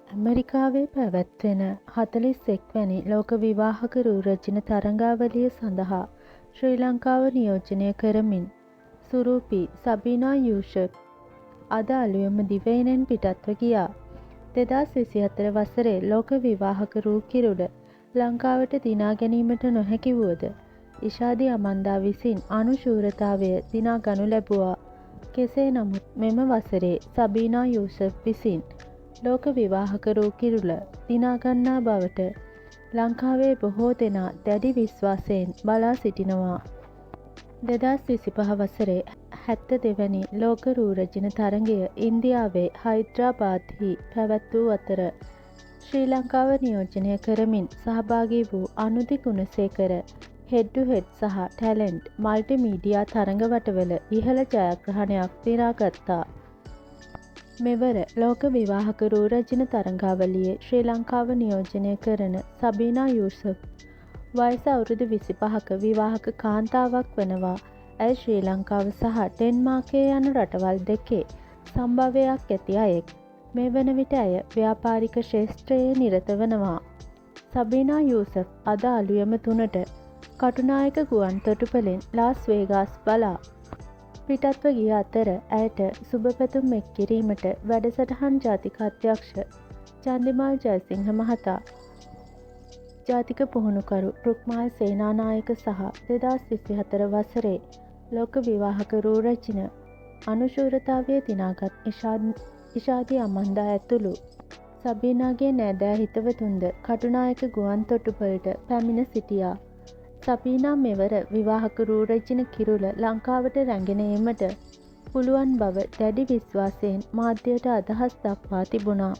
ඇමරිකාවේ පැවැත්වෙන 41 වැනි ලෝක විවාහක රූ රැජින තරඟාවලිය සඳහා ශ්‍රී ලංකාව නියෝජනය කරමින් සුරූපී සබීනා යූෂප් අද අලුයම දිවයිනෙන් පිටත්ව ගියා. 2024 වසරේ ලෝක විවාහක රූ කිරුළ ලංකාවට දිනා ගැනීමට නොහැකි වුවද ඉෂාදි අමන්දා විසින් අනුශූරතාවය දිනා ගනු ලැබුවා. කෙසේ නමුත් මෙම වසරේ සබීනා යූෂප් විසින් ලෝක විවාහක රූ කිරුළ දිනාගන්නා බවට ලංකාවේ බොහෝ දෙනා දැඩි විශ්වාසයෙන් බලා සිටිනවා. 2025 වසරේ 72 වැනි ලෝක රූ රැජින තරඟය ඉන්දියාවේ හයිද්‍රාබාද්හි පැවැත් වූ අතර ශ්‍රී ලංකාව නියෝජනය කරමින් සහභාගී වූ අනුදි ගුණසේකර හෙඩ් ටු හෙඩ් සහ ටැලන්ට් මල්ටිමීඩියා තරඟ වටවල ඉහළ ජයග්‍රහණයක් දිනාගත්තා. මෙවර ලෝක විවාහක රූ රැජින තරඟාවලියේ ශ්‍රී ලංකාව නියෝජනය කරන සබීනා යූෂප් වයස අවුරුදු 25ක විවාහක කාන්තාවක් වනවා. ඇය ශ්‍රී ලංකාව සහ ඩෙන්මාර්කය යන රටවල් දෙකේ සම්භවයක් ඇති අයෙක්. මේ වන විට ඇය ව්‍යාපාරික ක්ෂේත්‍රයේ නිරත වනවා. සබීනා යූෂප් අද අලුයම 3ට කටුනායක ගුවන් තොටුපළින් ලාස් වේගාස් බලා පිටත්ව ගිය අතර ඇයට සුබපැතුම් එක් කිරීමට වැඩසටහන් ජාතික අධ්‍යක්ෂ චන්දිමාල් ජයසිංහ මහතා, ජාතික පුහුණුකරු රුක්මාල් සේනානායක සහ 2024 වසරේ ලෝක විවාහක රූ රැජින අනුශූරතාවය දිනාගත් ඉෂාදි අමන්දා ඇතුළු සබීනාගේ නෑදෑ හිතවතුන්ද කටුනායක ගුවන් තොටුපළට පැමිණ සිටියා. සබීනා මෙවර විවාහක රූ රැජින කිරුළ ලංකාවට රැගෙන ඒමට පුළුවන් බව දැඩි විශ්වාසයෙන් මාධ්‍යයට අදහස් දක්වා තිබුණා.